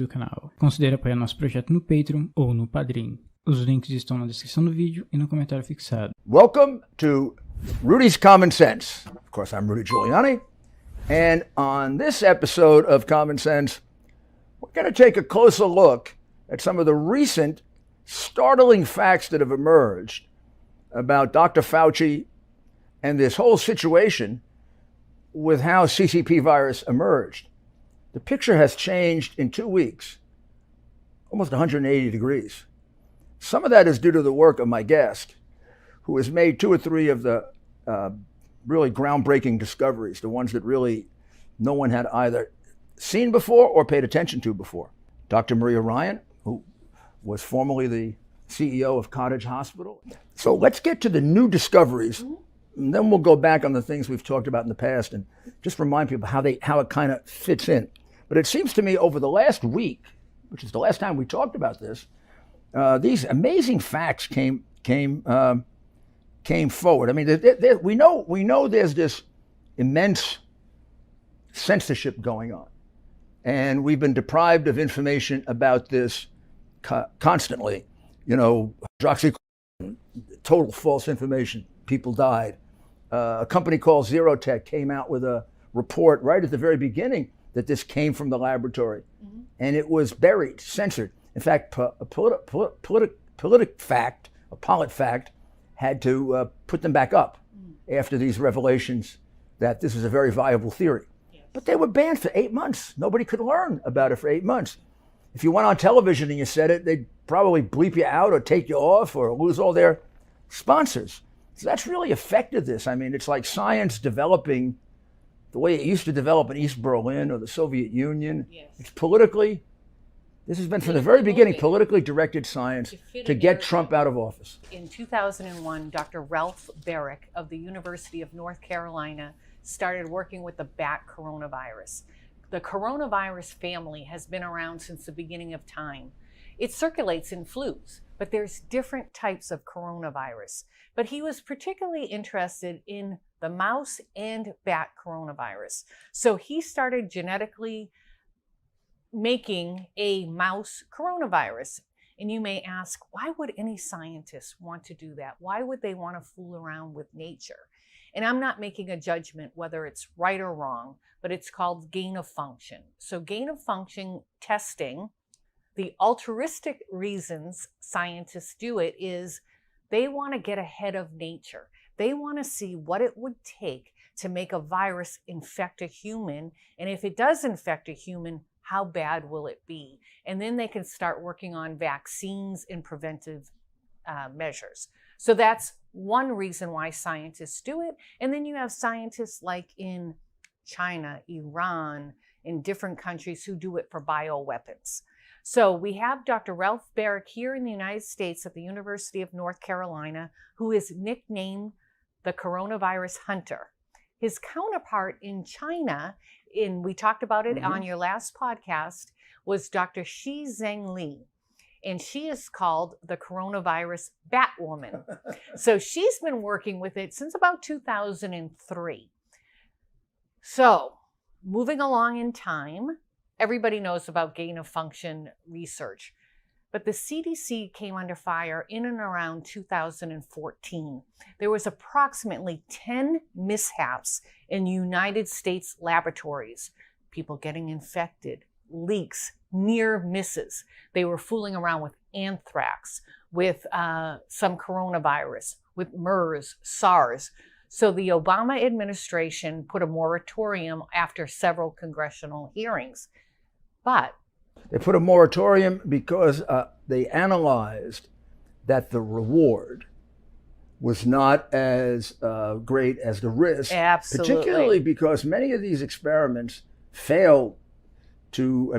do canal. Considere apoiar nosso projeto no Patreon ou no Padrim. Os links estão na descrição do vídeo e no comentário fixado. Welcome to Rudy's Common Sense. Of course, I'm Rudy Giuliani. And on this episode of Common Sense, we're going to take a closer look at some of the recent startling facts that have emerged about Dr. Fauci and this whole situation with how CCP virus emerged. The picture has changed in 2 weeks, almost 180 degrees. Some of that is due to the work of my guest, who has made 2 or 3 of the really groundbreaking discoveries, the ones that really no one had either seen before or paid attention to before. Dr. Maria Ryan, who was formerly the CEO of Cottage Hospital. So let's get to the new discoveries, and then we'll go back on the things we've talked about in the past and just remind people how it kind of fits in. But it seems to me over the last week, which is the last time we talked about this, these amazing facts came forward. I mean, we know there's this immense censorship going on, and we've been deprived of information about this constantly. You know, hydroxychloroquine, total false information. People died. A company called Zerotech came out with a report right at the very beginning that this came from the laboratory, and it was buried, censored. In fact, PolitiFact had to put them back up after these revelations that this is a very viable theory. Yes. But they were banned for 8 months. Nobody could learn about it for 8 months. If you went on television and you said it, they'd probably bleep you out or take you off or lose all their sponsors. So that's really affected this. I mean, it's like science developing the way it used to develop in East Berlin or the Soviet Union. Yes. It's politically, this has been from the very beginning, politically directed science to get Trump out of office. In 2001, Dr. Ralph Baric of the University of North Carolina started working with the bat coronavirus. The coronavirus family has been around since the beginning of time. It circulates in flus, but there's different types of coronavirus. But he was particularly interested in the mouse and bat coronavirus. So he started genetically making a mouse coronavirus. And you may ask, why would any scientist want to do that? Why would they want to fool around with nature? And I'm not making a judgment whether it's right or wrong, but it's called gain of function. So gain of function testing, the altruistic reasons scientists do it is they want to get ahead of nature. They want to see what it would take to make a virus infect a human. And if it does infect a human, how bad will it be? And then they can start working on vaccines and preventive measures. So that's one reason why scientists do it. And then you have scientists like in China, Iran, in different countries who do it for bioweapons. So we have Dr. Ralph Baric here in the United States at the University of North Carolina, who is nicknamed the coronavirus hunter. His counterpart in China, we talked about it on your last podcast, was Dr. Shi Zhengli. And she is called the coronavirus Batwoman. So she's been working with it since about 2003. So moving along in time, everybody knows about gain of function research, but the CDC came under fire in and around 2014. There was approximately 10 mishaps in United States laboratories, people getting infected, leaks, near misses. They were fooling around with anthrax, with some coronavirus, with MERS, SARS. So the Obama administration put a moratorium after several congressional hearings. But they put a moratorium because they analyzed that the reward was not as great as the risk. Absolutely. Particularly because many of these experiments failed to,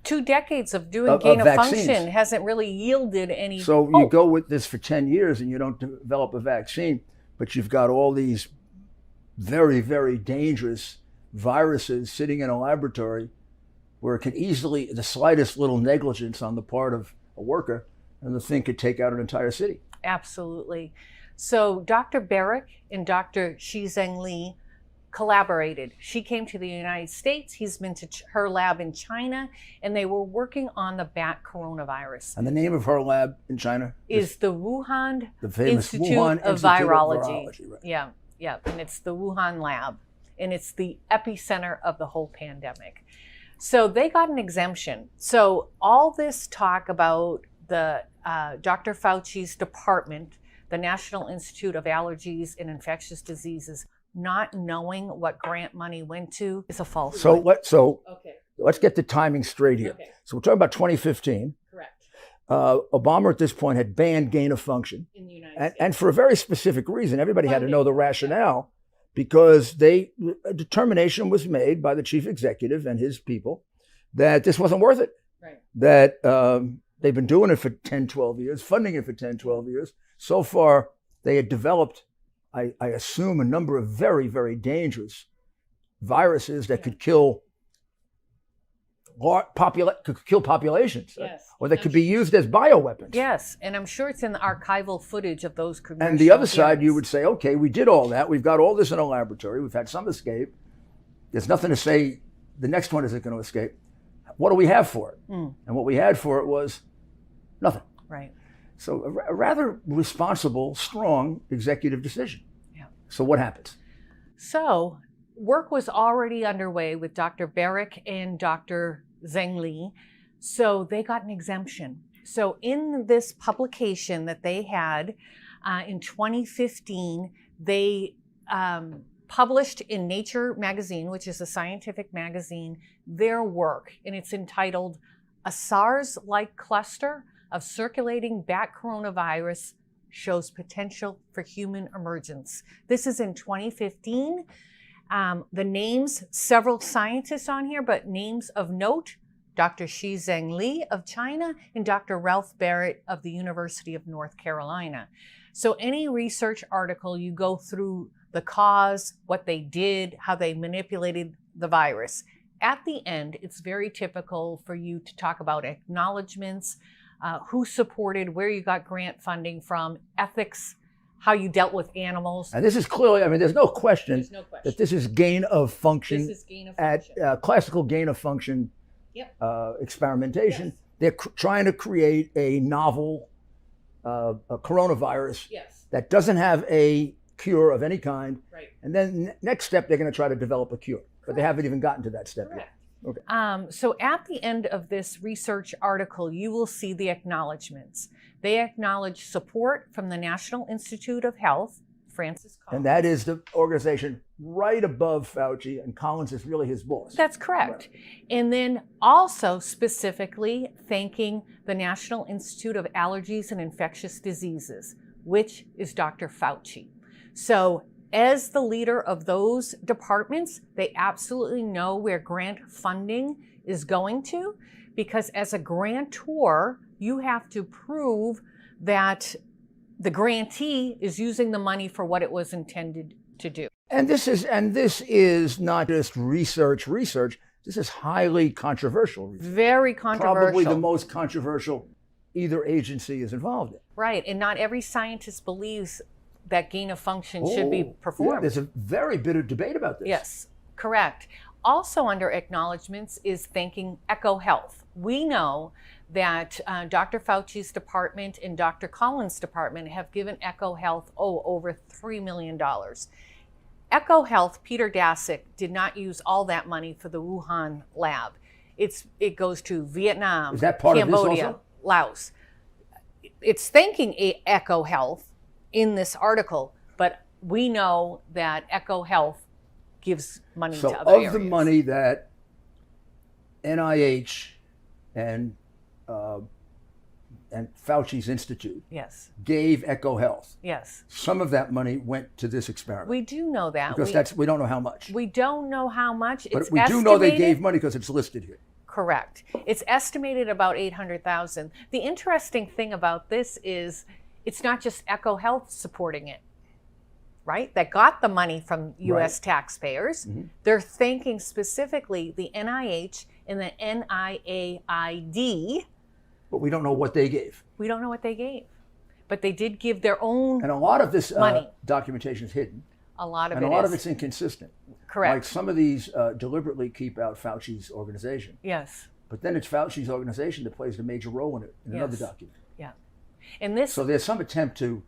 2 decades of doing gain of function hasn't really yielded any So you go with this for 10 years and you don't develop a vaccine, but you've got all these very, very dangerous viruses sitting in a laboratory where it could easily, the slightest little negligence on the part of a worker, and the thing could take out an entire city. Absolutely. So Dr. Baric and Dr. Shi Zhengli collaborated. She came to the United States. He's been to her lab in China, and they were working on the bat coronavirus. And the name of her lab in China is the Wuhan the famous Institute Wuhan of Institute Virology. Right. Yeah, and it's the Wuhan lab, and it's the epicenter of the whole pandemic. So they got an exemption. So all this talk about the Dr. Fauci's department, the National Institute of Allergies and Infectious Diseases, not knowing what grant money went to is a false one. Let's get the timing straight here. Okay. So we're talking about 2015. Correct. Obama at this point had banned gain of function. In the United States. And for a very specific reason. Everybody had to know the rationale because a determination was made by the chief executive and his people that this wasn't worth it. Right. That they've been doing it for 10, 12 years, funding it for 10, 12 years. So far, they had developed, I assume, a number of very, very dangerous viruses that could kill populations, yes. or that could be used as bioweapons. Yes, and I'm sure it's in the archival footage of those congressional And the other side, hearings. you would say, okay, we did all that. We've got all this in a laboratory. We've had some escape. There's nothing to say the next one isn't going to escape. What do we have for it? And what we had for it was nothing. Right. So a rather responsible, strong executive decision. Yeah. So what happens? So work was already underway with Dr. Barrick and Dr. Zheng Li. So they got an exemption. So in this publication that they had in 2015, they published in Nature magazine, which is a scientific magazine, their work. And it's entitled "A SARS-like Cluster of Circulating Bat Coronavirus Shows Potential for Human Emergence." This is in 2015. The names, several scientists on here, but names of note: Dr. Zheng Li of China and Dr. Ralph Barrett of the University of North Carolina. So any research article, you go through the cause, what they did, how they manipulated the virus. At the end, it's very typical for you to talk about acknowledgments, who supported, where you got grant funding from, ethics, how you dealt with animals. And this is clearly, I mean, there's no question that this is gain of function. This is gain of function. At classical gain of function experimentation. Yes. They're trying to create a novel a coronavirus that doesn't have a cure of any kind. Right. And then next step, they're going to try to develop a cure. But they haven't even gotten to that step yet. Okay. So at the end of this research article, you will see the acknowledgments. They acknowledge support from the National Institute of Health, Francis Collins. And that is the organization right above Fauci, and Collins is really his boss. That's correct. Right. And then also specifically thanking the National Institute of Allergies and Infectious Diseases, which is Dr. Fauci. So as the leader of those departments, they absolutely know where grant funding is going to, because as a grantor, you have to prove that the grantee is using the money for what it was intended to do. And this is not just research. This is highly controversial research. Very controversial. Probably the most controversial either agency is involved in. Right, and not every scientist believes that gain of function should be performed. Yeah, there's a very bitter debate about this. Yes, correct. Also under acknowledgments is thanking EcoHealth. We know that Dr. Fauci's department and Dr. Collins' department have given EcoHealth over $3 million. EcoHealth, Peter Daszak, did not use all that money for the Wuhan lab. It goes to Vietnam, is that part Cambodia, of this also? Laos. It's thanking EcoHealth in this article, but we know that EcoHealth gives money to other areas. So of the money that NIH and Fauci's Institute gave EcoHealth, some of that money went to this experiment. We do know that. Because we don't know how much. We don't know how much. But we do know they gave money because it's listed here. Correct. It's estimated about $800,000. The interesting thing about this is it's not just EcoHealth supporting it, right? That got the money from U.S. taxpayers. Mm-hmm. They're thanking specifically the NIH and the NIAID. But we don't know what they gave. We don't know what they gave. But they did give their own And a lot of this money. Documentation is hidden. A lot of and it a lot is. of it's inconsistent. Correct. Like some of these deliberately keep out Fauci's organization. Yes. But then it's Fauci's organization that plays the major role in it in another Yes. document. Yeah. And this. So there's some attempt to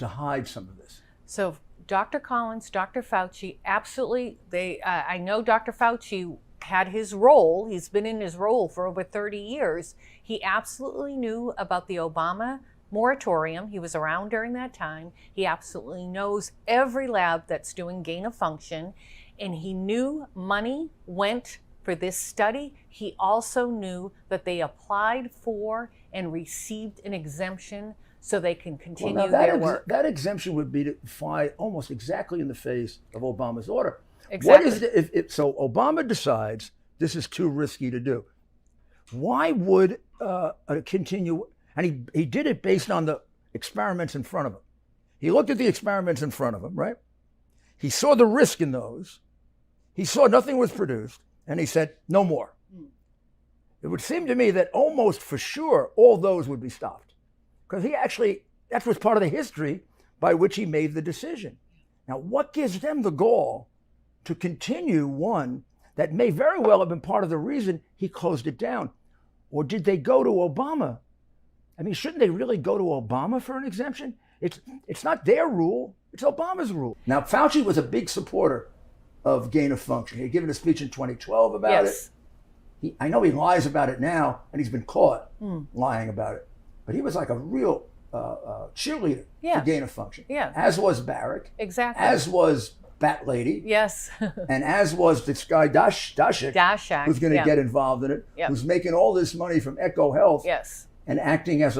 hide some of this. So Dr. Collins, Dr. Fauci, absolutely. I know Dr. Fauci had his role. He's been in his role for over 30 years. He absolutely knew about the Obama moratorium. He was around during that time. He absolutely knows every lab that's doing gain of function, and he knew money went for this study. He also knew that they applied for and received an exemption so they can continue their work. That exemption would be to fly almost exactly in the face of Obama's order. Exactly. What is so Obama decides this is too risky to do. Why would continue? And he did it based on the experiments in front of him. He looked at the experiments in front of him, right? He saw the risk in those. He saw nothing was produced, and he said, no more. It would seem to me that almost for sure all those would be stopped. Because that was part of the history by which he made the decision. Now, what gives them the gall to continue one that may very well have been part of the reason he closed it down? Or did they go to Obama? I mean, shouldn't they really go to Obama for an exemption? It's not their rule, it's Obama's rule. Now, Fauci was a big supporter of gain of function. He had given a speech in 2012 about it. I know he lies about it now, and he's been caught lying about it. But he was like a real cheerleader for gain of function. Yeah. As was Barrick. Exactly. As was Bat Lady. Yes. And as was this guy Dashik, who's going to get involved in it, who's making all this money from Echo Health. Yes. And acting as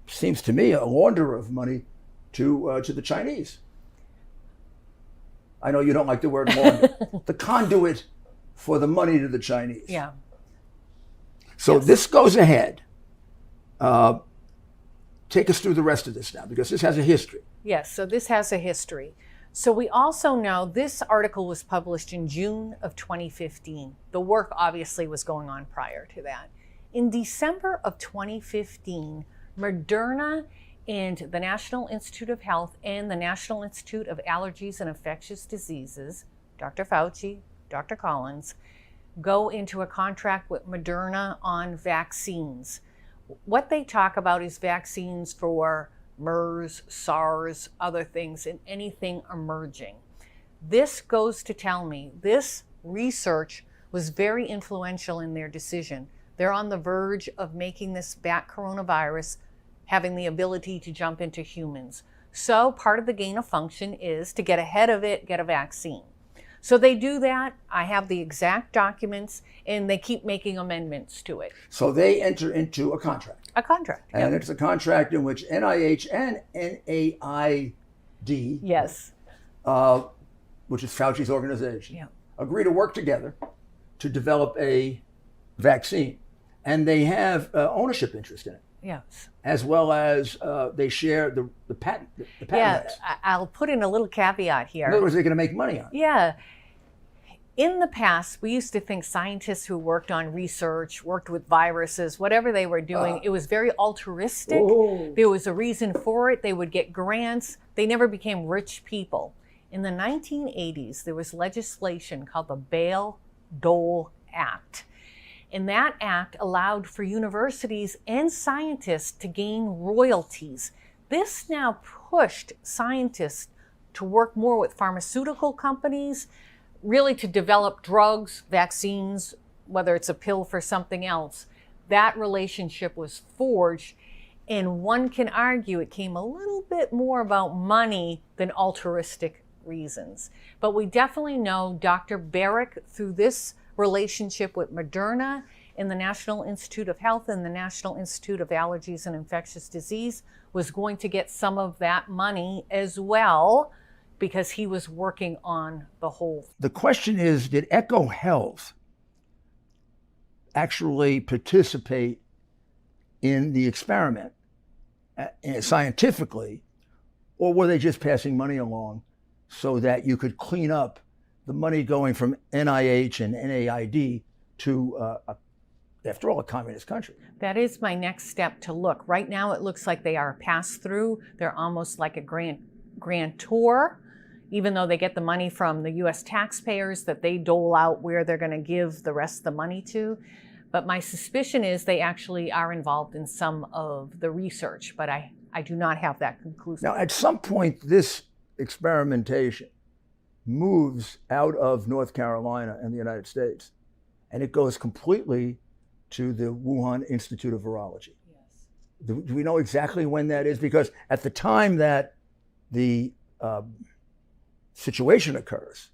seems to me, a launderer of money to the Chinese. I know you don't like the word launder. The conduit for the money to the Chinese. Yeah. So this goes ahead. Take us through the rest of this now, because this has a history. Yes, so this has a history. So we also know this article was published in June of 2015. The work obviously was going on prior to that. In December of 2015, Moderna and the National Institute of Health and the National Institute of Allergies and Infectious Diseases, Dr. Fauci, Dr. Collins, go into a contract with Moderna on vaccines. What they talk about is vaccines for MERS, SARS, other things, and anything emerging. This goes to tell me this research was very influential in their decision. They're on the verge of making this bat coronavirus having the ability to jump into humans. So part of the gain of function is to get ahead of it, get a vaccine. So they do that. I have the exact documents, and they keep making amendments to it. So they enter into a contract. A contract. And it's a contract in which NIH and NAID, yes, which is Fauci's organization, agree to work together to develop a vaccine. And they have ownership interest in it. Yes. As well as they share the patent rights. I'll put in a little caveat here. In other words, they're going to make money on it. Yeah. In the past, we used to think scientists who worked on research, worked with viruses, whatever they were doing, it was very altruistic. Oh. There was a reason for it. They would get grants. They never became rich people. In the 1980s, there was legislation called the Bayh-Dole Act. And that act allowed for universities and scientists to gain royalties. This now pushed scientists to work more with pharmaceutical companies, really to develop drugs, vaccines, whether it's a pill for something else. That relationship was forged, and one can argue it came a little bit more about money than altruistic reasons. But we definitely know Dr. Barrick, through this relationship with Moderna and the National Institute of Health and the National Institute of Allergies and Infectious Disease, was going to get some of that money as well, because he was working on the whole. The question is, did Echo Health actually participate in the experiment scientifically, or were they just passing money along so that you could clean up the money going from NIH and NAID to, after all, a communist country? That is my next step to look. Right now, it looks like they are a pass-through. They're almost like a grantor even though they get the money from the US taxpayers, that they dole out where they're going to give the rest of the money to. But my suspicion is they actually are involved in some of the research, but I do not have that conclusive. Now, at some point, this experimentation moves out of North Carolina and the United States, and it goes completely to the Wuhan Institute of Virology. Yes. Do we know exactly when that is? Because at the time that the situation occurs,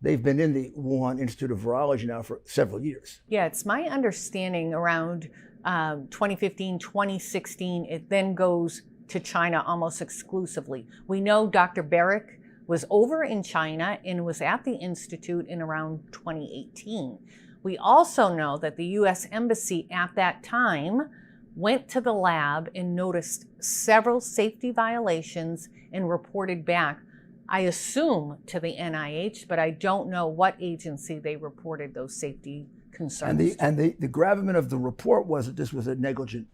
they've been in the Wuhan Institute of Virology now for several years. Yeah, it's my understanding around 2015, 2016, it then goes to China almost exclusively. We know Dr. Barrick was over in China and was at the Institute in around 2018. We also know that the US Embassy at that time went to the lab and noticed several safety violations and reported back, I assume to the NIH, but I don't know what agency they reported those safety concerns. And the gravamen of the report was that this was a negligent,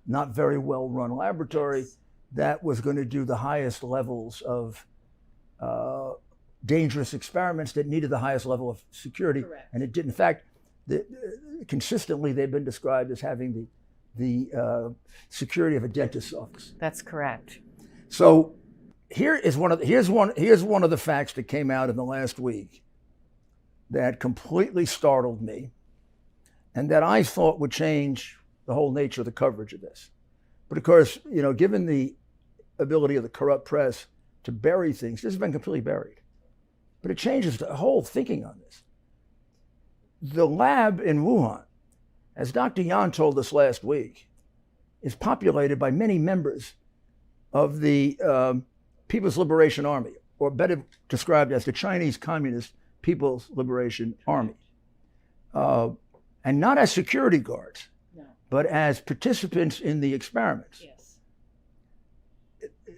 not very well run laboratory that was going to do the highest levels of dangerous experiments that needed the highest level of security. Correct. And it did. In fact, consistently they've been described as having the security of a dentist's office. That's correct. So here's one of the facts that came out in the last week that completely startled me, and that I thought would change the whole nature of the coverage of this. But of course, given the ability of the corrupt press to bury things, this has been completely buried. But it changes the whole thinking on this. The lab in Wuhan, as Dr. Yan told us last week, is populated by many members of the People's Liberation Army, or better described as the Chinese Communist People's Liberation Army. And not as security guards, No. but as participants in the experiments. Yes.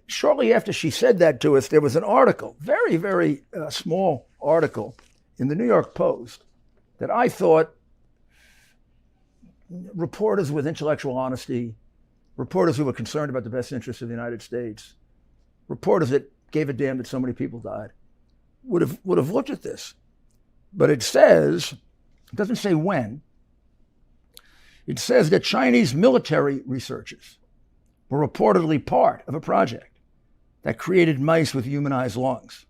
Shortly after she said that to us, there was an article, very, very small article in the New York Post that I thought reporters with intellectual honesty, reporters who were concerned about the best interests of the United States, reporters that gave a damn that so many people died, would have looked at this. But it doesn't say when, it says that Chinese military researchers were reportedly part of a project that created mice with humanized lungs.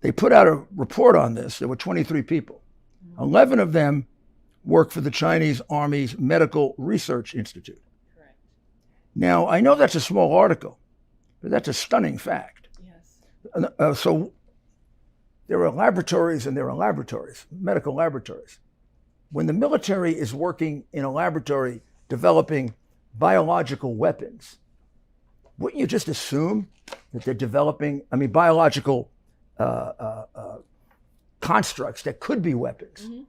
They put out a report on this. There were 23 people. 11 of them work for the Chinese Army's Medical Research Institute. Correct. Now, I know that's a small article, but that's a stunning fact. Yes. So there are laboratories and there are laboratories, medical laboratories. When the military is working in a laboratory developing biological weapons, wouldn't you just assume that they're developing, biological constructs that could be weapons? Mm-hmm.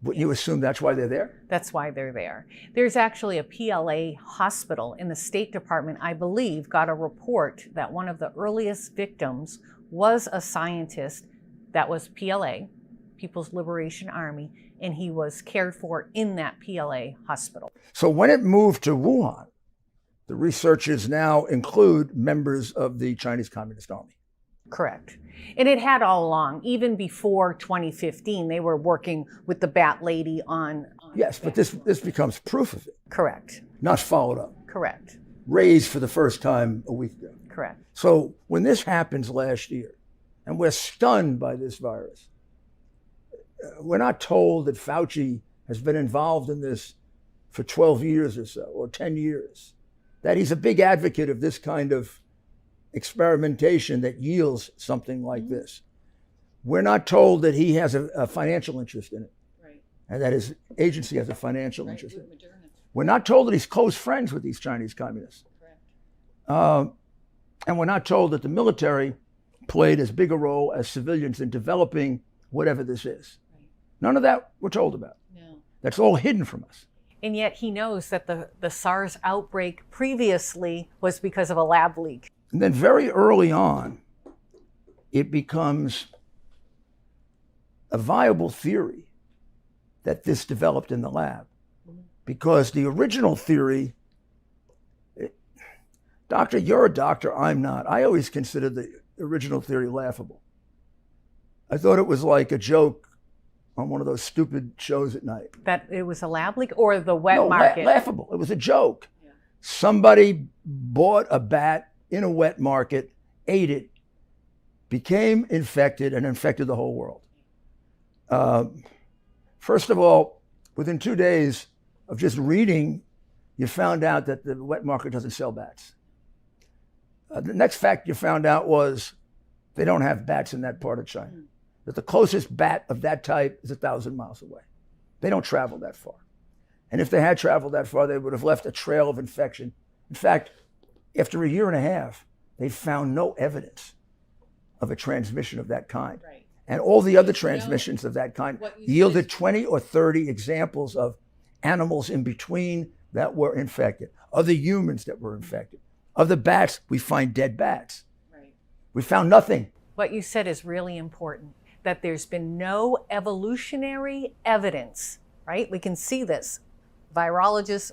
Wouldn't you assume that's why they're there? That's why they're there. There's actually a PLA hospital in the State Department, I believe, got a report that one of the earliest victims was a scientist that was PLA, People's Liberation Army, and he was cared for in that PLA hospital. So when it moved to Wuhan, the researchers now include members of the Chinese Communist Army. Correct. And it had all along, even before 2015, they were working with the Bat Lady on yes, but this becomes proof of it. Correct. Not followed up. Correct. Raised for the first time a week ago. Correct. So when this happens last year, and we're stunned by this virus, we're not told that Fauci has been involved in this for 12 years or so, or 10 years, that he's a big advocate of this kind of experimentation that yields something like mm-hmm. this. We're not told that he has a financial interest in it, right. and that his agency has a financial interest in it. We're not told that he's close friends with these Chinese communists. And we're not told that the military played as big a role as civilians in developing whatever this is. Right. None of that we're told about. No. That's all hidden from us. And yet he knows that the SARS outbreak previously was because of a lab leak. And then very early on, it becomes a viable theory that this developed in the lab. Mm-hmm. Because the original theory, doctor, you're a doctor, I'm not. I always consider the original theory laughable. I thought it was like a joke on one of those stupid shows at night. That it was a lab leak or the wet No, market? Laughable. It was a joke. Yeah. Somebody bought a bat in a wet market, ate it, became infected, and infected the whole world. First of all, within 2 days of just reading, you found out that the wet market doesn't sell bats. The next fact you found out was they don't have bats in that part of China. That the closest bat of that type is 1,000 miles away. They don't travel that far. And if they had traveled that far, they would have left a trail of infection. In fact, after a year and a half, they found no evidence of a transmission of that kind. Right. And all the other transmissions of that kind yielded 20 or 30 examples of animals in between that were infected, other humans that were infected. Of the bats, we find dead bats. Right. We found nothing. What you said is really important, that there's been no evolutionary evidence, right? We can see this. Virologists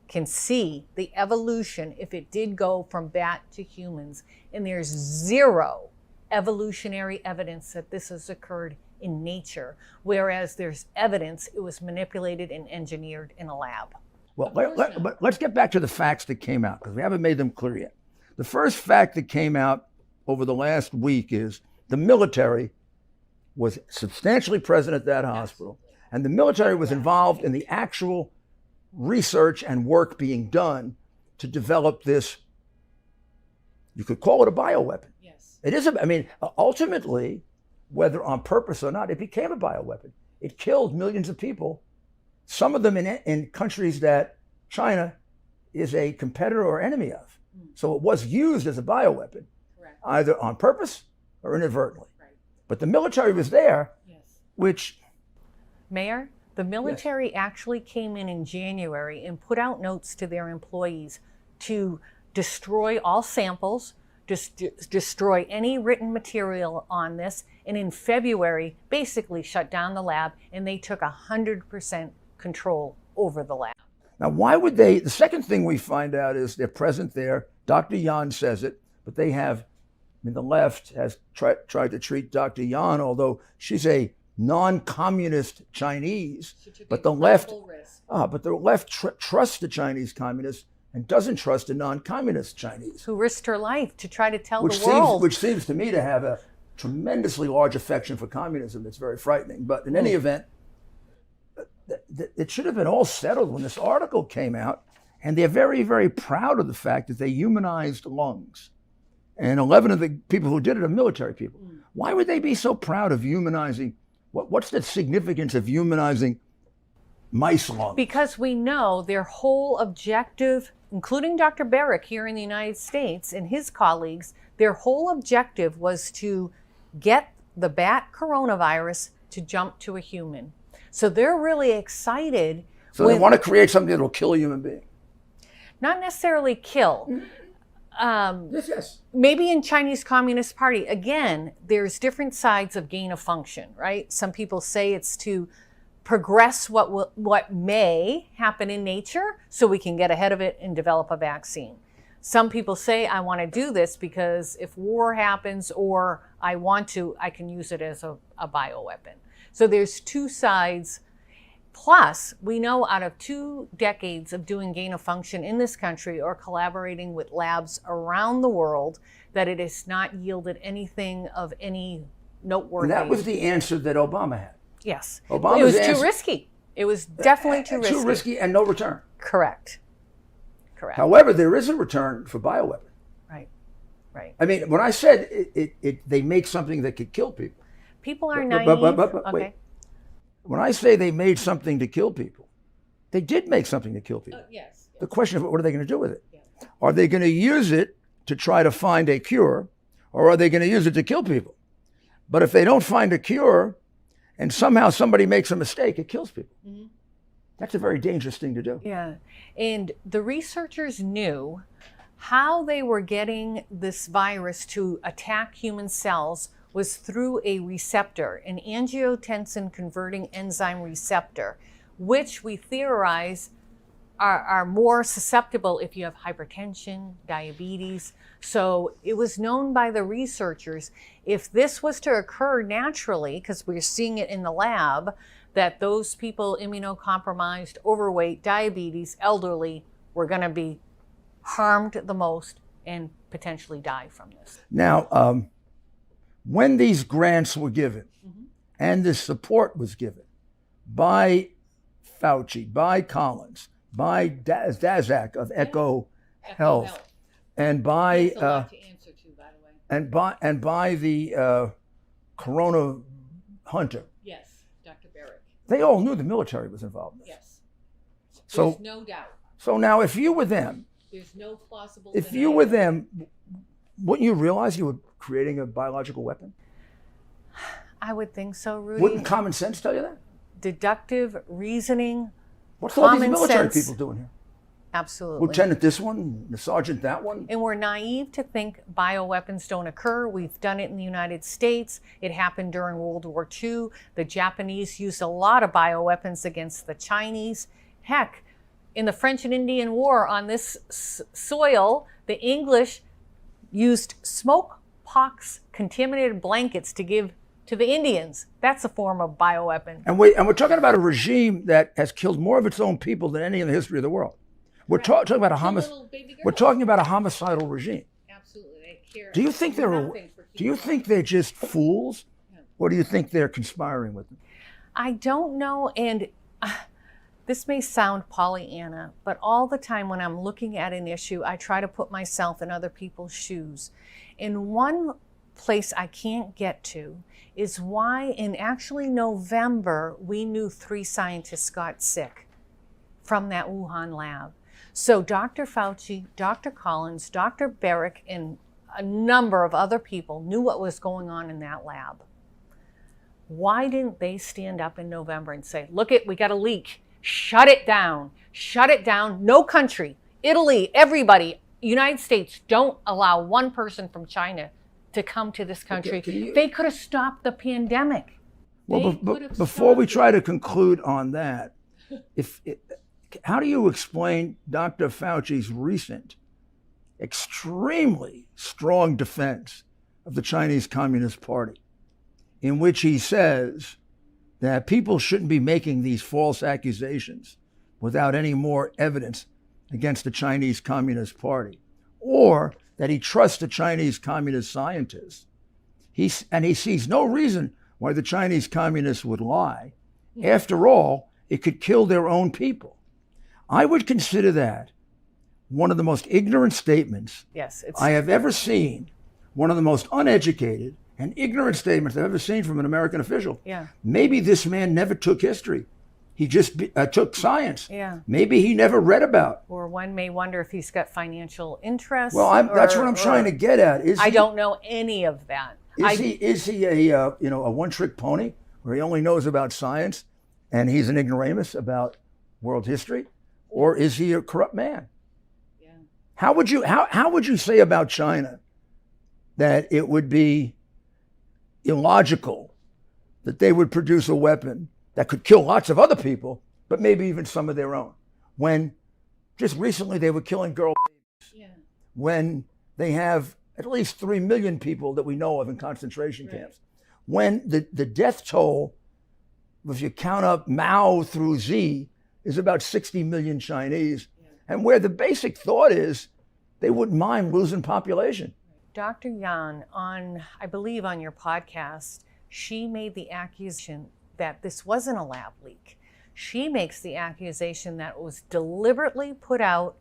can see the evolution if it did go from bat to humans, and there's zero evolutionary evidence that this has occurred in nature, whereas there's evidence it was manipulated and engineered in a lab. Well, let's get back to the facts that came out, because we haven't made them clear yet. The first fact that came out over the last week is the military was substantially present at that hospital, and the military was involved in the actual research and work being done to develop this, you could call it a bioweapon. Yes. It is, ultimately, whether on purpose or not, it became a bioweapon. It killed millions of people, some of them in countries that China is a competitor or enemy of. So it was used as a bioweapon, correct, either on purpose or inadvertently. Right. But the military was there, yes, which... Mayor, the military, yes, actually came in January and put out notes to their employees to destroy all samples, destroy any written material on this, and in February basically shut down the lab, and they took 100% control over the lab. Now, why would they? The second thing we find out is they're present there. Dr. Yan says it, but they have, the left has tried to treat Dr. Yan, although she's a non-communist Chinese, but the left, trusts the Chinese communists and doesn't trust a non-communist Chinese. Who risked her life to try to tell the world. Which seems to me to have a tremendously large affection for communism. That's very frightening. But in any event, it should have been all settled when this article came out, and they're very, very proud of the fact that they humanized lungs. And 11 of the people who did it are military people. Why would they be so proud of humanizing? What's the significance of humanizing mice lungs? Because we know their whole objective, including Dr. Barrick here in the United States and his colleagues, their whole objective was to get the bat coronavirus to jump to a human. So they're really excited. So they want to create something that will kill a human being. Not necessarily kill. Yes. Maybe in Chinese Communist Party, again, there's different sides of gain of function, right? Some people say it's to progress what may happen in nature so we can get ahead of it and develop a vaccine. Some people say, I want to do this because if war happens or I can use it as a bioweapon. So there's two sides. Plus, we know out of 2 decades of doing gain of function in this country or collaborating with labs around the world that it has not yielded anything of any noteworthy. And that was the answer that Obama had. Yes. It was too risky. It was definitely too risky. Too risky and no return. Correct. However, there is a return for bioweapon. Right. When I said they made something that could kill people. People are naive. Okay. Wait. When I say they made something to kill people, they did make something to kill people. Yes. The question is, what are they going to do with it? Yeah. Are they going to use it to try to find a cure, or are they going to use it to kill people? But if they don't find a cure, and somehow somebody makes a mistake, it kills people. Mm-hmm. That's a very dangerous thing to do. Yeah. And the researchers knew how they were getting this virus to attack human cells was through a receptor, an angiotensin converting enzyme receptor, which we theorize are more susceptible if you have hypertension, diabetes. So it was known by the researchers, if this was to occur naturally, because we're seeing it in the lab, that those people immunocompromised, overweight, diabetes, elderly, were going to be harmed the most and potentially die from this. Now, when these grants were given and this support was given by Fauci, by Collins, by Daszak of Echo Health, and by That's a lot to answer to, by the way. and by the Corona Hunter, Yes, Dr. Barrick. they all knew the military was involved in this. Yes. So, There's no doubt. so now, if you were them, There's no plausible if you denial. were them, wouldn't you realize you were creating a biological weapon? I would think so, Rudy. Wouldn't common sense tell you that? Deductive reasoning, What's all these common military sense. people doing here? Absolutely. Lieutenant this one, the sergeant that one. And we're naive to think bioweapons don't occur. We've done it in the United States. It happened during World War II. The Japanese used a lot of bioweapons against the Chinese. Heck, in the French and Indian War on this soil, the English used smokebox contaminated blankets to give to the Indians. That's a form of bioweapon. And we're talking about a regime that has killed more of its own people than any in the history of the world. We're talking about a We're talking about a homicidal regime. Absolutely, they care. Do you think they're just fools, or do you think they're conspiring with them? I don't know, and this may sound Pollyanna, but all the time when I'm looking at an issue, I try to put myself in other people's shoes. And one place I can't get to is why in actually November, we knew 3 scientists got sick from that Wuhan lab. So Dr. Fauci, Dr. Collins, Dr. Barrick, and a number of other people knew what was going on in that lab. Why didn't they stand up in November and say, look it, we got a leak, shut it down, no country, Italy, everybody, United States, don't allow one person from China to come to this country. They could have stopped the pandemic. Well, before we try to conclude on that, how do you explain Dr. Fauci's recent, extremely strong defense of the Chinese Communist Party, in which he says that people shouldn't be making these false accusations without any more evidence against the Chinese Communist Party, or that he trusts the Chinese Communist scientists. He sees no reason why the Chinese communists would lie. After all, it could kill their own people. I would consider that one of the most ignorant statements I have ever seen, one of the most uneducated and ignorant statements I've ever seen from an American official. Yeah. Maybe this man never took history. He just took science. Yeah. Maybe he never read about. Or one may wonder if he's got financial interest. Well, that's what I'm trying to get at. I don't know any of that. Is he a one-trick pony where he only knows about science and he's an ignoramus about world history, or is he a corrupt man? Yeah. How would you say about China that it would be illogical that they would produce a weapon that could kill lots of other people, but maybe even some of their own, when just recently they were killing girl babies, when they have at least 3 million people that we know of in concentration camps, when the death toll, if you count up Mao through Xi, is about 60 million Chinese, and where the basic thought is they wouldn't mind losing population. Dr. Yan, I believe on your podcast, she made the accusation that this wasn't a lab leak. She makes the accusation that it was deliberately put out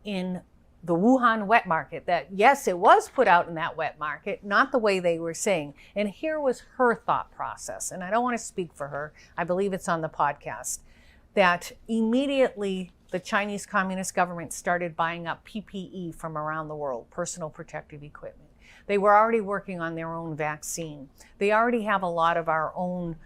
in the Wuhan wet market, that yes, it was put out in that wet market, not the way they were saying. And here was her thought process, and I don't want to speak for her, I believe it's on the podcast, that immediately the Chinese Communist government started buying up PPE from around the world, personal protective equipment. They were already working on their own vaccine. They already have a lot of our own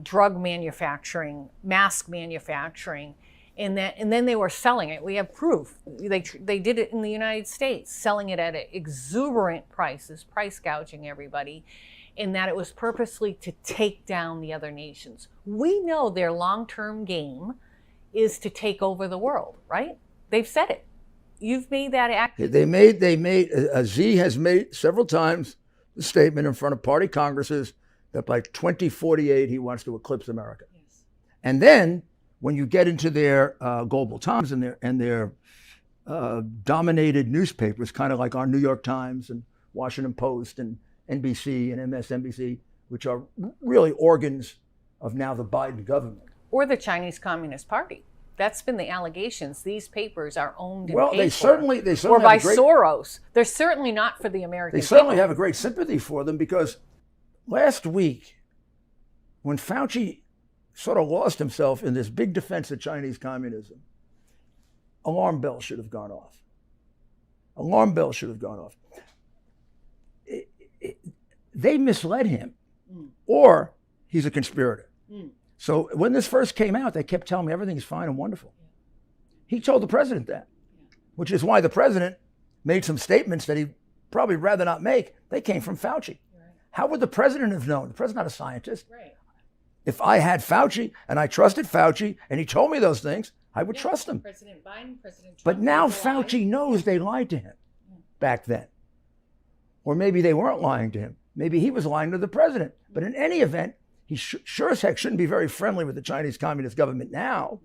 drug manufacturing, mask manufacturing, and then they were selling it. We have proof. They did it in the United States, selling it at exuberant prices, price gouging everybody, in that it was purposely to take down the other nations. We know their long-term game is to take over the world, right? They've said it. You've made that act. Z has made several times the statement in front of party congresses that by 2048 he wants to eclipse America. Yes. And then when you get into their global times and their dominated newspapers, kind of like our New York Times and Washington Post and NBC and MSNBC, which are really organs of now the Biden government. Or the Chinese Communist Party. That's been the allegations. These papers are owned and well, paid they certainly or by Soros. They're certainly not for the American They certainly people. have a great sympathy for them, because last week, when Fauci sort of lost himself in this big defense of Chinese communism, alarm bells should have gone off. Alarm bells should have gone off. They misled him, or he's a conspirator. So when this first came out, they kept telling me everything's fine and wonderful. He told the president that, which is why the president made some statements that he'd probably rather not make. They came from Fauci. Right. How would the president have known? The president's not a scientist. Right. If I had Fauci and I trusted Fauci and he told me those things, I would trust him. President Biden, President Trump. But now Fauci knows they lied to him back then. Or maybe they weren't lying to him. Maybe he was lying to the president. But in any event, he sure as heck shouldn't be very friendly with the Chinese Communist government now.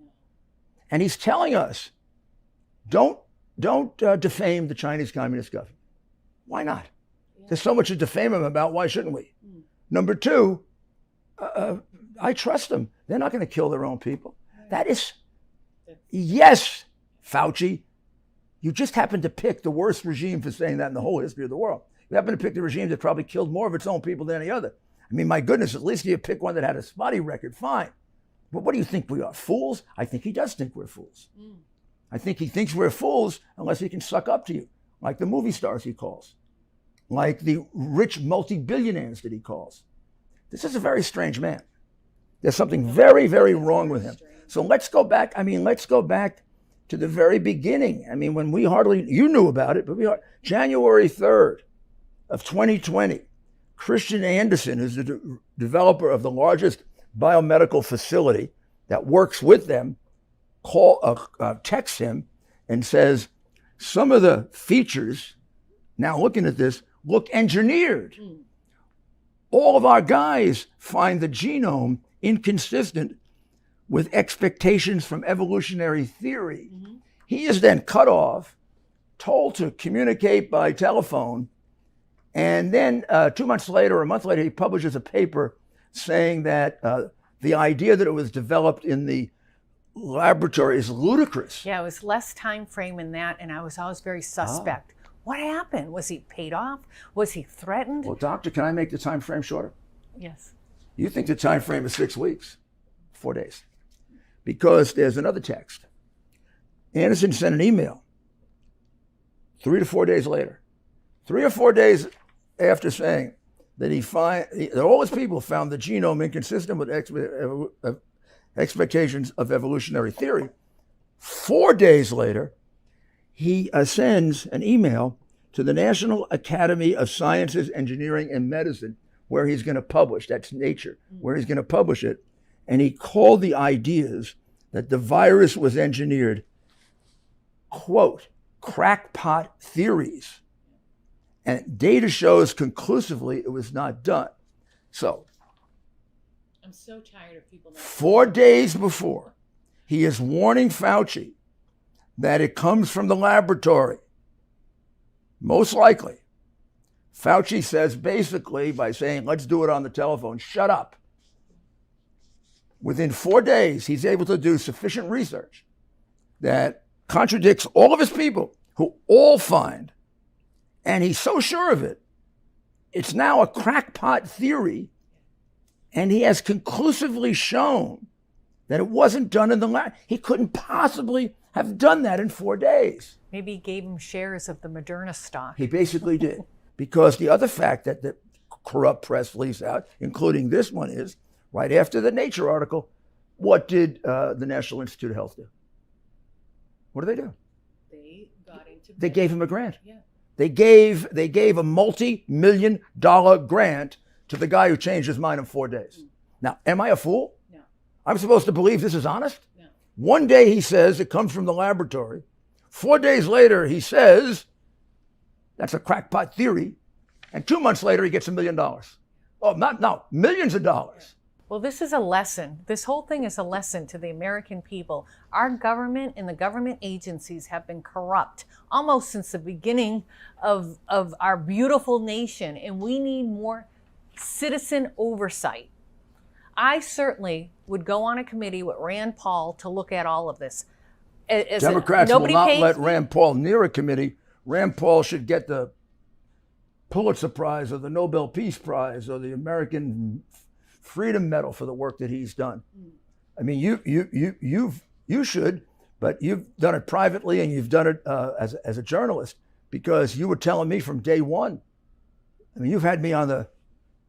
And he's telling us, don't defame the Chinese Communist government. Why not? There's so much to defame them about. Why shouldn't we? Number two, I trust them. They're not going to kill their own people. That is, yes, Fauci, you just happen to pick the worst regime for saying that in the whole history of the world. You happen to pick the regime that probably killed more of its own people than any other. I mean, my goodness, at least you pick one that had a spotty record, fine. But what do you think we are, fools? I think he does think we're fools. I think he thinks we're fools unless he can suck up to you, like the movie stars he calls, like the rich multi-billionaires that he calls. This is a very strange man. There's something very, very wrong with him. So let's go back. Let's go back to the very beginning. When you knew about it, but January 3rd of 2020, Christian Anderson, who's the developer of the largest biomedical facility that works with them, texts him and says, some of the features, now looking at this, look engineered. All of our guys find the genome inconsistent with expectations from evolutionary theory. He is then cut off, told to communicate by telephone, and then 2 months later, or a month later, he publishes a paper saying that the idea that it was developed in the laboratory is ludicrous. Yeah, it was less time frame in that, and I was always very suspect. What happened? Was he paid off? Was he threatened? Well, doctor, can I make the time frame shorter? Yes. You think the time frame is 6 weeks, 4 days. Because there's another text. Anderson sent an email 3 to 4 days later. 3 or 4 days after saying that all his people found the genome inconsistent with expectations of evolutionary theory. 4 days later, he sends an email to the National Academy of Sciences, Engineering, and Medicine, where he's going to publish, that's Nature, where he's going to publish it. And he called the ideas that the virus was engineered, quote, crackpot theories. And data shows conclusively it was not done. So, I'm so tired of people. 4 days before, he is warning Fauci that it comes from the laboratory. Most likely. Fauci says basically by saying, let's do it on the telephone, shut up. Within 4 days, he's able to do sufficient research that contradicts all of his people who all find, and he's so sure of it, it's now a crackpot theory, and he has conclusively shown that it wasn't done in the lab. He couldn't possibly have done that in 4 days. Maybe he gave him shares of the Moderna stock. He basically did. Because the other fact that the corrupt press leaks out, including this one, is right after the Nature article, what did the National Institute of Health do? What did they do? They gave him a grant. Yeah. They gave a multi-million-dollar grant to the guy who changed his mind in 4 days. Now, am I a fool? No. I'm supposed to believe this is honest? No. One day he says it comes from the laboratory. 4 days later, he says that's a crackpot theory. And 2 months later, he gets $1 million. Millions of dollars. Well, this is a lesson. This whole thing is a lesson to the American people. Our government and the government agencies have been corrupt almost since the beginning of our beautiful nation, and we need more citizen oversight. I certainly would go on a committee with Rand Paul to look at all of this. Democrats will not let Rand Paul near a committee. Rand Paul should get the Pulitzer Prize or the Nobel Peace Prize or the American Freedom Medal for the work that he's done. I mean, you should, but you've done it privately and you've done it as a journalist, because you were telling me from day one. I mean, you've had me on the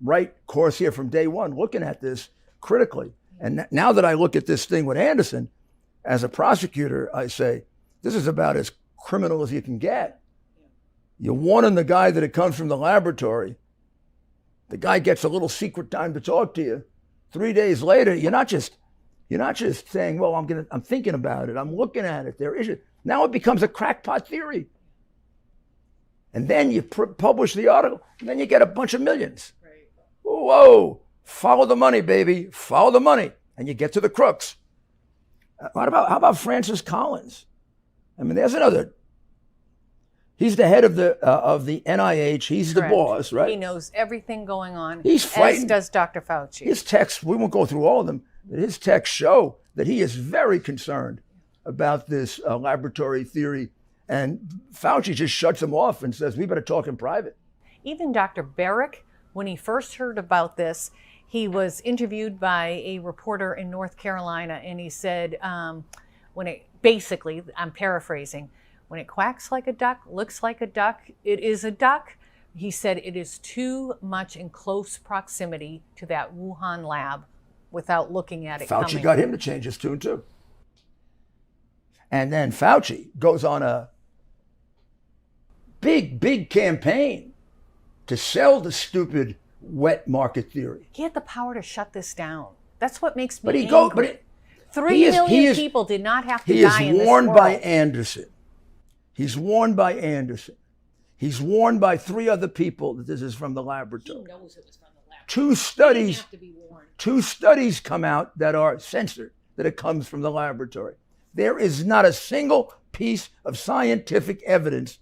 right course here from day one, looking at this critically. And now that I look at this thing with Anderson, as a prosecutor, I say, this is about as criminal as you can get. You're warning the guy that it comes from the laboratory. The guy gets a little secret time to talk to you. 3 days later, you're not just saying, well, I'm thinking about it. I'm looking at it. There is it. Now it becomes a crackpot theory. And then you publish the article, and then you get a bunch of millions. Right. Whoa, follow the money, baby. Follow the money. And you get to the crooks. How about Francis Collins? I mean, there's another. He's the head of the NIH. He's Correct. The boss, right? He knows everything going on. He's frightened. As does Dr. Fauci. His texts, we won't go through all of them, but his texts show that he is very concerned about this laboratory theory. And Fauci just shuts him off and says, we better talk in private. Even Dr. Barrick, when he first heard about this, he was interviewed by a reporter in North Carolina, and he said, basically, I'm paraphrasing, when it quacks like a duck, looks like a duck, it is a duck. He said it is too much in close proximity to that Wuhan lab without looking at it Fauci coming. got him to change his tune too. And then Fauci goes on a big campaign to sell the stupid wet market theory. He had the power to shut this down. That's what makes me angry. 3 million people did not have to die in this world. He is warned by Anderson. He's warned by Anderson. He's warned by 3 other people that this is from the laboratory. He knows it was from the laboratory. He didn't have to be warned. 2 studies come out that are censored, that it comes from the laboratory. There is not a single piece of scientific evidence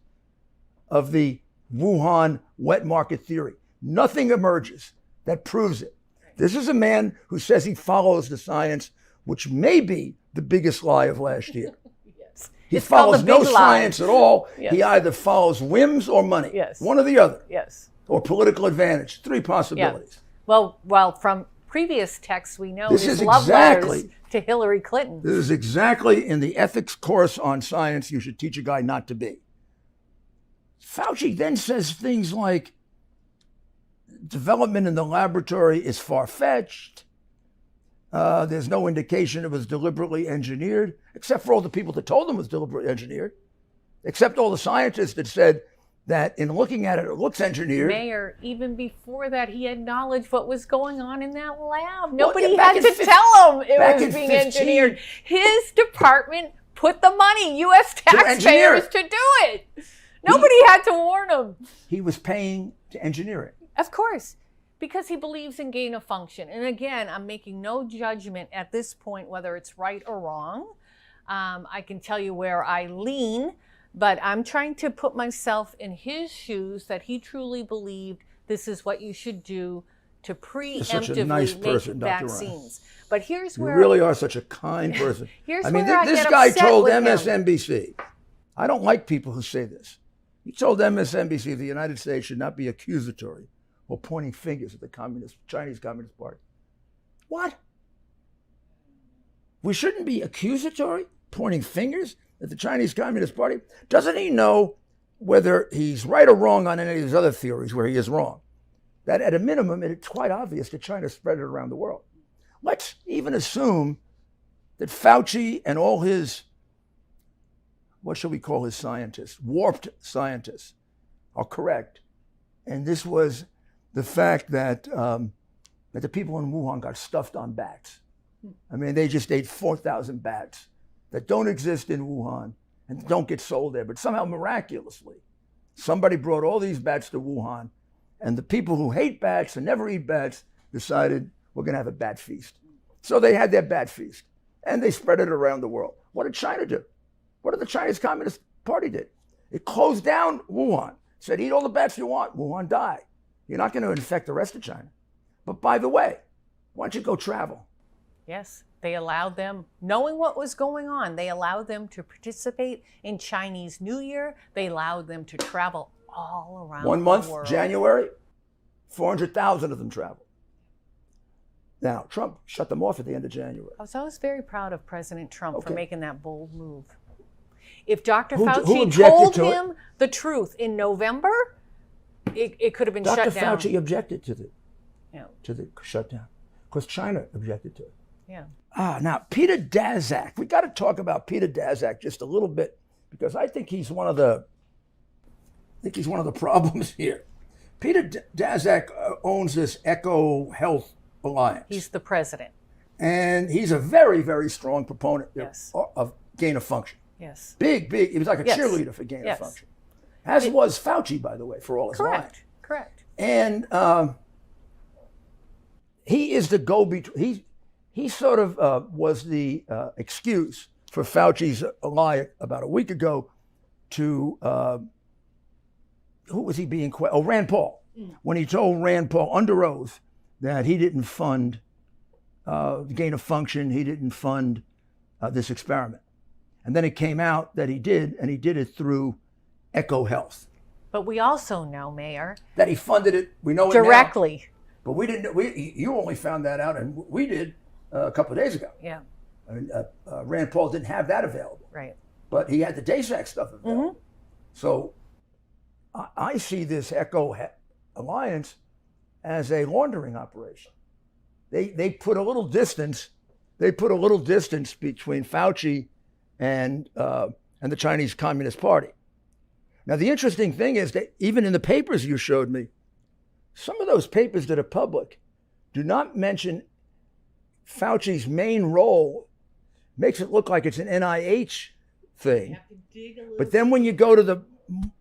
of the Wuhan wet market theory. Nothing emerges that proves it. This is a man who says he follows the science, which may be the biggest lie of last year. Yes. He follows no science at all. Yes. He either follows whims or money. Yes. One or the other. Yes. Or political advantage. 3 possibilities. Yeah. Well, from previous texts, we know this his is love exactly letters to Hillary Clinton. This is exactly in the ethics course on science you should teach a guy not to be. Fauci then says things like, development in the laboratory is far-fetched. There's no indication it was deliberately engineered, except for all the people that told him it was deliberately engineered, except all the scientists that said that in looking at it, it looks engineered. Mayor, even before that, he acknowledged what was going on in that lab. Nobody had to tell him it was being engineered. His department put the money, U.S. taxpayers, to do it. Nobody had to warn him. He was paying to engineer it. Of course, because he believes in gain of function. And again, I'm making no judgment at this point whether it's right or wrong. I can tell you where I lean, but I'm trying to put myself in his shoes, that he truly believed this is what you should do to preemptively make vaccines. But here's where you really are such a kind person. Here's I mean, where this I get guy upset told with him. MSNBC. I don't like people who say this. He told MSNBC the United States should not be accusatory or pointing fingers at the Chinese Communist Party. What? We shouldn't be accusatory, pointing fingers at the Chinese Communist Party? Doesn't he know whether he's right or wrong on any of these other theories where he is wrong? That at a minimum, it's quite obvious that China spread it around the world. Let's even assume that Fauci and all his, what shall we call his scientists, warped scientists, are correct. And this was the fact that the people in Wuhan got stuffed on bats. I mean, they just ate 4,000 bats that don't exist in Wuhan and don't get sold there. But somehow, miraculously, somebody brought all these bats to Wuhan, and the people who hate bats and never eat bats decided we're going to have a bat feast. So they had their bat feast, and they spread it around the world. What did China do? What did the Chinese Communist Party do? It closed down Wuhan, said, eat all the bats you want, Wuhan die. You're not going to infect the rest of China. But by the way, why don't you go travel? Yes, they allowed them, knowing what was going on, they allowed them to participate in Chinese New Year. They allowed them to travel all around the world. 1 month, January, 400,000 of them traveled. Now, Trump shut them off at the end of January. I was always very proud of President Trump for Okay. making that bold move. If Dr. Who Fauci objected told to it? him the truth in November, it could have been Dr. shut down. Fauci objected to Yeah. the shutdown because China objected to it. Yeah. Now, Peter Daszak. We got to talk about Peter Daszak just a little bit because I think he's one of the problems here. Peter Daszak owns this Eco Health Alliance. He's the president. And he's a very, very strong proponent Yes. of gain of function. Yes. Big. He was like a Yes. cheerleader for gain Yes. of function. As was Fauci, by the way, for all his lying. Correct. And he is the go-between. He sort of was the excuse for Fauci's lie about a week ago to, who was he being questioned? Oh, Rand Paul. When he told Rand Paul under oath that he didn't fund the gain of function, he didn't fund this experiment. And then it came out that he did, and he did it through Eco Health. But we also know, Mayor, That he funded it, we know it directly. now, but we didn't. You only found that out, and we did a couple of days ago. Yeah. I mean, Rand Paul didn't have that available, Right. but he had the Daszak stuff available. So I see this Eco Alliance as a laundering operation. They put a little distance. They put a little distance between Fauci and the Chinese Communist Party. Now, the interesting thing is that even in the papers you showed me, some of those papers that are public do not mention Fauci's main role. Makes it look like it's an NIH thing. But then when you go to the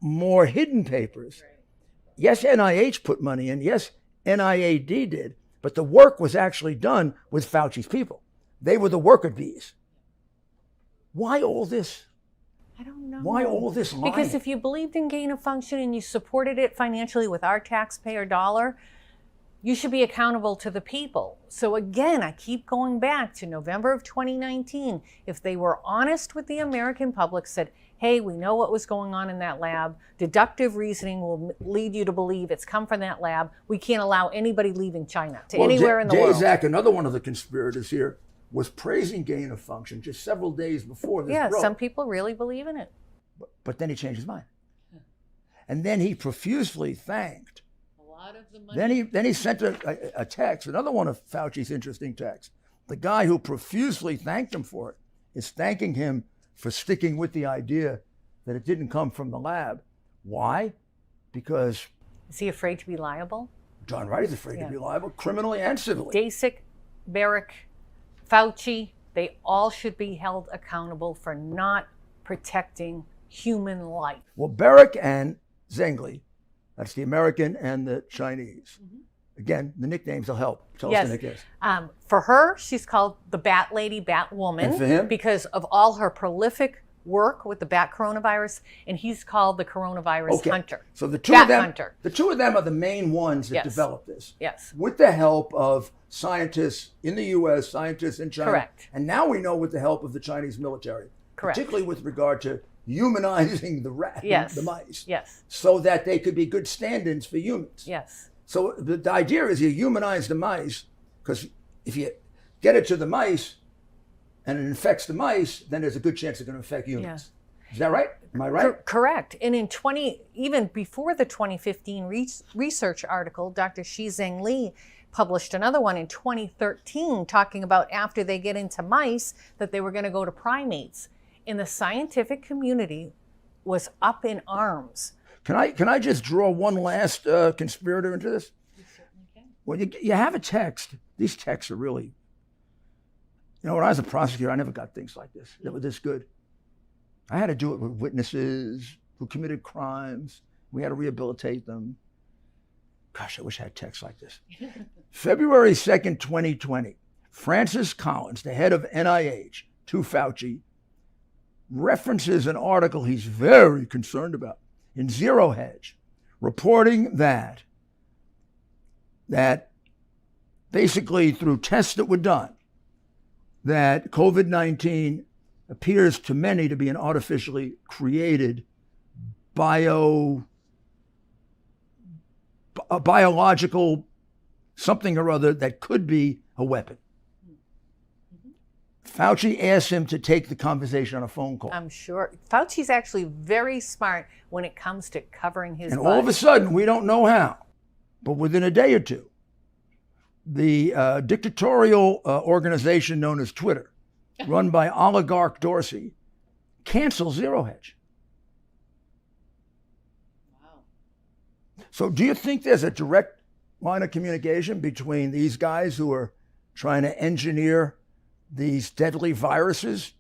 more hidden papers, yes, NIH put money in, yes, NIAID did, but the work was actually done with Fauci's people. They were the worker bees. Why all this? I don't know. Why all this lying? Because if you believed in gain of function and you supported it financially with our taxpayer dollar, you should be accountable to the people. So again, I keep going back to November of 2019. If they were honest with the American public, said, hey, we know what was going on in that lab. Deductive reasoning will lead you to believe it's come from that lab. We can't allow anybody leaving China to anywhere in the world. Daszak, another one of the conspirators here, was praising gain of function just several days before this broke. Some people really believe in it. But then he changed his mind. And then he profusely thanked. A lot of the money. Then he sent a text, another one of Fauci's interesting texts. The guy who profusely thanked him for it is thanking him for sticking with the idea that it didn't come from the lab. Why? Because... Is he afraid to be liable? Darn right he's afraid to be liable, criminally and civilly. Daszak, Barrick, Fauci, they all should be held accountable for not protecting human life. Well, Barrick and Zhengli, that's the American and the Chinese. Again, the nicknames will help. Tell us the nicknames. For her, she's called the Bat Lady, Bat Woman. And for him? Because of all her prolific work with the bat coronavirus, and he's called the coronavirus hunter. So the two bat of them, hunter. the two of them are the main ones that developed this. Yes. With the help of scientists in the U.S., scientists in China. Correct. And now we know with the help of the Chinese military. Correct. Particularly with regard to humanizing the the mice. Yes. So that they could be good stand-ins for humans. Yes. So the idea is you humanize the mice, because if you get it to the mice and it infects the mice, then there's a good chance it's going to infect humans. Yeah. Is that right? Am I right? Correct. And even before the 2015 research article, Dr. Shizheng Li published another one in 2013 talking about after they get into mice that they were going to go to primates. And the scientific community was up in arms. Can I just draw one last conspirator into this? You certainly can. Well, you have a text. These texts are really... You know, when I was a prosecutor, I never got things like this that were this good. I had to do it with witnesses who committed crimes. We had to rehabilitate them. Gosh, I wish I had texts like this. February 2nd, 2020, Francis Collins, the head of NIH, to Fauci, references an article he's very concerned about in Zero Hedge, reporting that basically through tests that were done, that COVID-19 appears to many to be an artificially created biological something or other that could be a weapon. Fauci asked him to take the conversation on a phone call. I'm sure. Fauci's actually very smart when it comes to covering his butt. All of a sudden, we don't know how, but within a day or two, the dictatorial organization known as Twitter, run by oligarch Dorsey, cancels Zero Hedge. Wow. So do you think there's a direct line of communication between these guys who are trying to engineer these deadly viruses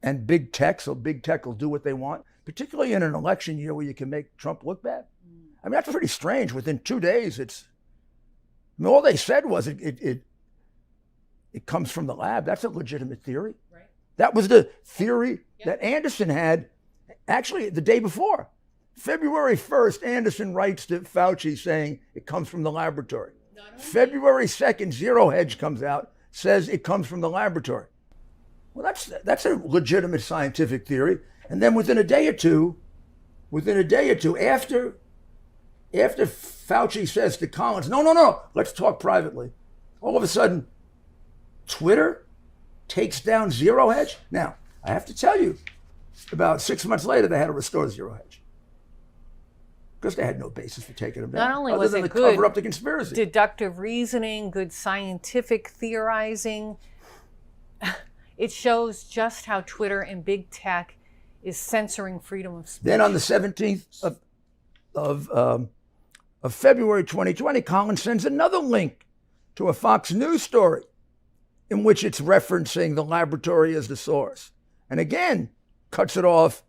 and big tech, so big tech will do what they want, particularly in an election year where you can make Trump look bad? I mean, that's pretty strange. Within 2 days, all they said was it comes from the lab. That's a legitimate theory. Right. That was the theory that Anderson had actually the day before. February 1st, Anderson writes to Fauci saying it comes from the laboratory. February 2nd, Zero Hedge comes out, says it comes from the laboratory. Well, that's a legitimate scientific theory. And then within a day or two, after Fauci says to Collins, no, let's talk privately, all of a sudden, Twitter takes down Zero Hedge. Now, I have to tell you, about 6 months later, they had to restore Zero Hedge because they had no basis for taking them down. Not only other was than it to good cover up the conspiracy. deductive reasoning, good scientific theorizing, it shows just how Twitter and big tech is censoring freedom of speech. Then on the 17th of February 2020, Collins sends another link to a Fox News story in which it's referencing the laboratory as the source. And again, cuts it off.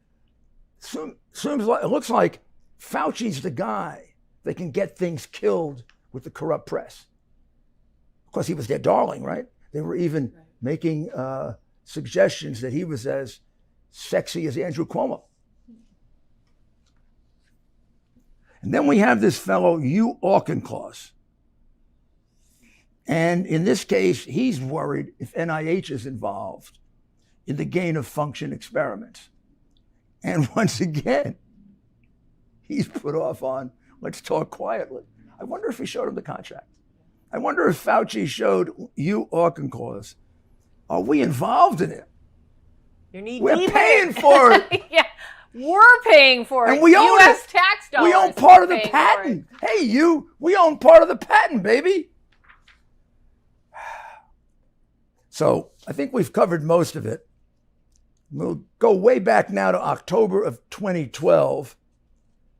It looks like Fauci's the guy that can get things killed with the corrupt press. Of course, he was their darling, right? They were even making suggestions that he was as sexy as Andrew Cuomo. And then we have this fellow, Hugh Auchincloss. And in this case, he's worried if NIH is involved in the gain of function experiments. And once again, he's put off on, let's talk quietly. I wonder if he showed him the contract. I wonder if Fauci showed Hugh Auchincloss, are we involved in it? We're paying for it. Yeah, we're paying for it. And we own U.S. it. tax dollars. We own part of the patent. Hey, we own part of the patent, baby. So I think we've covered most of it. We'll go way back now to October of 2012,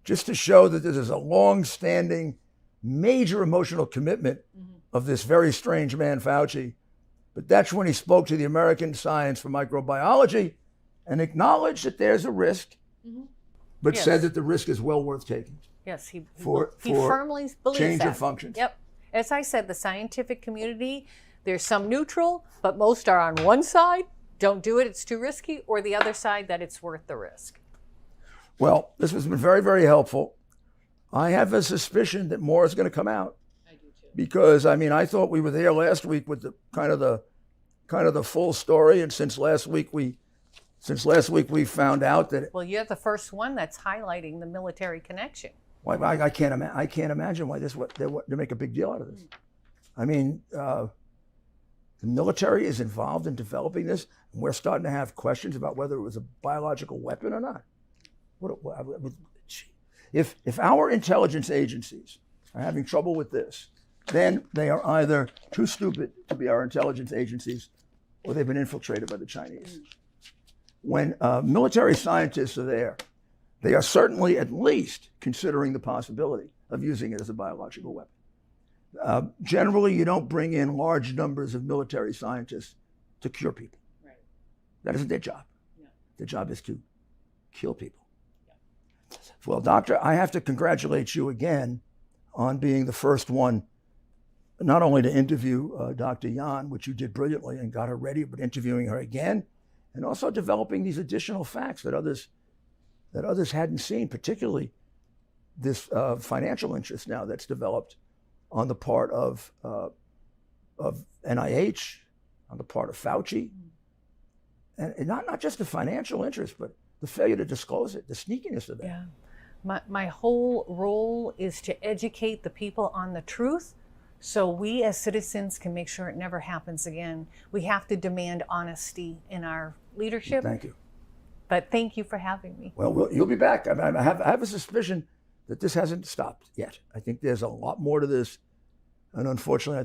just to show that there's a long-standing, major emotional commitment of this very strange man, Fauci. But that's when he spoke to the American Science for Microbiology and acknowledged that there's a risk, but said that the risk is well worth taking. Yes, he for firmly believes change that. of functions. Yep. As I said, the scientific community, there's some neutral, but most are on one side, don't do it, it's too risky, or the other side, that it's worth the risk. Well, this has been very, very helpful. I have a suspicion that more is going to come out. I do too. Because, I mean, I thought we were there last week with the kind of the full story, and since last week we found out that. Well, you're the first one that's highlighting the military connection. Well, I can't imagine why they make a big deal out of this. I mean, the military is involved in developing this, and we're starting to have questions about whether it was a biological weapon or not. If our intelligence agencies are having trouble with this, then they are either too stupid to be our intelligence agencies, or they've been infiltrated by the Chinese. When military scientists are there, they are certainly at least considering the possibility of using it as a biological weapon. Generally, you don't bring in large numbers of military scientists to cure people. Right. That isn't their job. No. Their job is to kill people. Yeah. Well, Doctor, I have to congratulate you again on being the first one, not only to interview Dr. Yan, which you did brilliantly and got her ready, but interviewing her again, and also developing these additional facts that others hadn't seen, particularly this financial interest now that's developed on the part of NIH, on the part of Fauci, and not just the financial interest, but the failure to disclose it, the sneakiness of that. Yeah. My whole role is to educate the people on the truth so we as citizens can make sure it never happens again. We have to demand honesty in our leadership. Thank you. But thank you for having me. Well, you'll be back. I have a suspicion that this hasn't stopped yet. I think there's a lot more to this. And unfortunately,